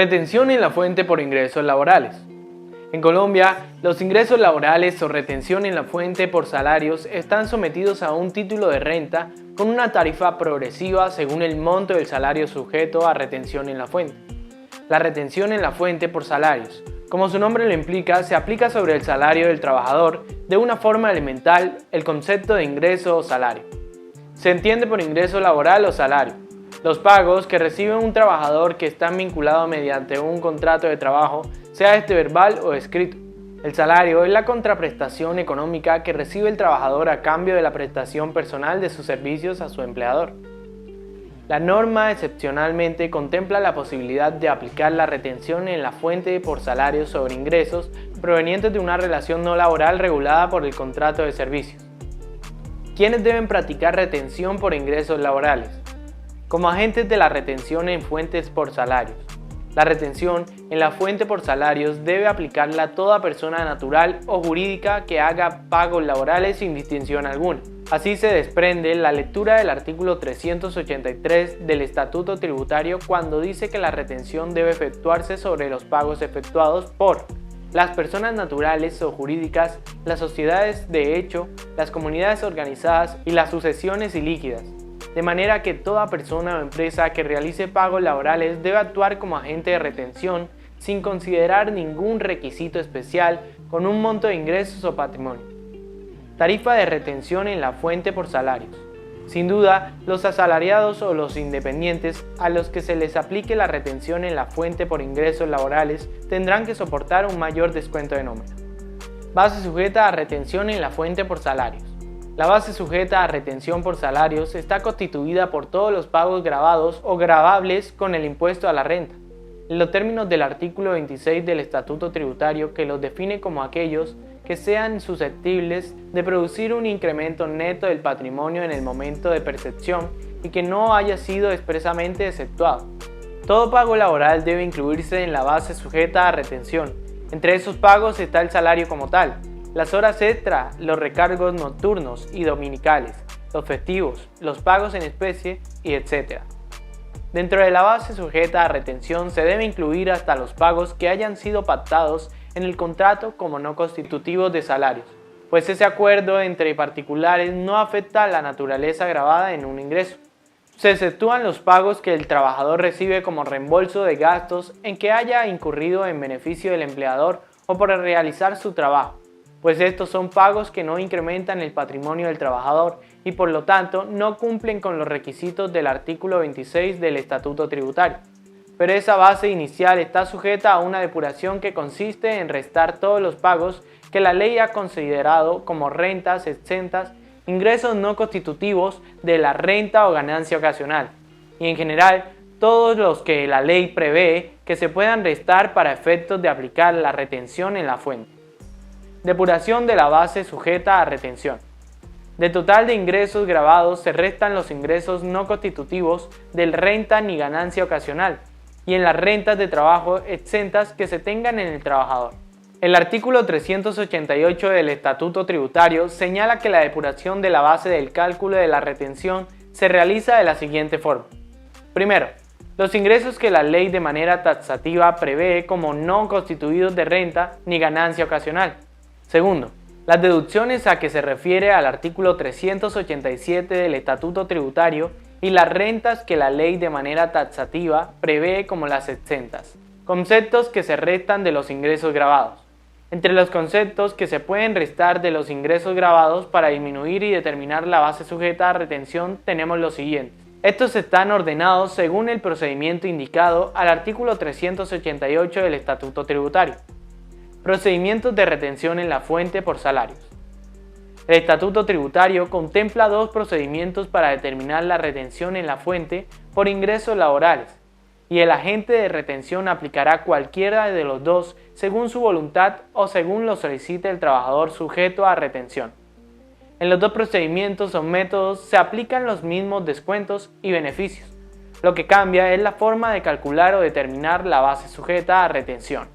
Retención en la fuente por ingresos laborales. En Colombia, los ingresos laborales o retención en la fuente por salarios están sometidos a un título de renta con una tarifa progresiva según el monto del salario sujeto a retención en la fuente. La retención en la fuente por salarios, como su nombre lo implica, se aplica sobre el salario del trabajador de una forma elemental el concepto de ingreso o salario. Se entiende por ingreso laboral o salario los pagos que recibe un trabajador que están vinculados mediante un contrato de trabajo, sea este verbal o escrito. El salario es la contraprestación económica que recibe el trabajador a cambio de la prestación personal de sus servicios a su empleador. La norma excepcionalmente contempla la posibilidad de aplicar la retención en la fuente por salarios sobre ingresos provenientes de una relación no laboral regulada por el contrato de servicios. ¿Quiénes deben practicar retención por ingresos laborales? Como agentes de la retención en fuentes por salarios. La retención en la fuente por salarios debe aplicarla a toda persona natural o jurídica que haga pagos laborales sin distinción alguna. Así se desprende la lectura del artículo 383 del Estatuto Tributario cuando dice que la retención debe efectuarse sobre los pagos efectuados por las personas naturales o jurídicas, las sociedades de hecho, las comunidades organizadas y las sucesiones ilíquidas. De manera que toda persona o empresa que realice pagos laborales debe actuar como agente de retención sin considerar ningún requisito especial con un monto de ingresos o patrimonio. Tarifa de retención en la fuente por salarios. Sin duda, los asalariados o los independientes a los que se les aplique la retención en la fuente por ingresos laborales tendrán que soportar un mayor descuento de nómina. Base sujeta a retención en la fuente por salarios. La base sujeta a retención por salarios está constituida por todos los pagos gravados o gravables con el impuesto a la renta, en los términos del artículo 26 del Estatuto Tributario que los define como aquellos que sean susceptibles de producir un incremento neto del patrimonio en el momento de percepción y que no haya sido expresamente exceptuado. Todo pago laboral debe incluirse en la base sujeta a retención. Entre esos pagos está el salario como tal, las horas extra, los recargos nocturnos y dominicales, los festivos, los pagos en especie y etc. Dentro de la base sujeta a retención se debe incluir hasta los pagos que hayan sido pactados en el contrato como no constitutivos de salarios, pues ese acuerdo entre particulares no afecta a la naturaleza gravada en un ingreso. Se exceptúan los pagos que el trabajador recibe como reembolso de gastos en que haya incurrido en beneficio del empleador o por realizar su trabajo, pues estos son pagos que no incrementan el patrimonio del trabajador y por lo tanto no cumplen con los requisitos del artículo 26 del Estatuto Tributario. Pero esa base inicial está sujeta a una depuración que consiste en restar todos los pagos que la ley ha considerado como rentas exentas, ingresos no constitutivos de la renta o ganancia ocasional, y en general todos los que la ley prevé que se puedan restar para efectos de aplicar la retención en la fuente. Depuración de la base sujeta a retención. De total de ingresos gravados se restan los ingresos no constitutivos del renta ni ganancia ocasional y en las rentas de trabajo exentas que se tengan en el trabajador. El artículo 388 del Estatuto Tributario señala que la depuración de la base del cálculo de la retención se realiza de la siguiente forma. Primero, los ingresos que la ley de manera taxativa prevé como no constituidos de renta ni ganancia ocasional. Segundo, las deducciones a que se refiere al artículo 387 del Estatuto Tributario y las rentas que la ley de manera taxativa prevé como las exentas. Conceptos que se restan de los ingresos gravados. Entre los conceptos que se pueden restar de los ingresos gravados para disminuir y determinar la base sujeta a retención tenemos los siguientes. Estos están ordenados según el procedimiento indicado al artículo 388 del Estatuto Tributario. Procedimientos de retención en la fuente por salarios. El Estatuto Tributario contempla dos procedimientos para determinar la retención en la fuente por ingresos laborales, y el agente de retención aplicará cualquiera de los dos según su voluntad o según lo solicite el trabajador sujeto a retención. En los dos procedimientos o métodos se aplican los mismos descuentos y beneficios. Lo que cambia es la forma de calcular o determinar la base sujeta a retención.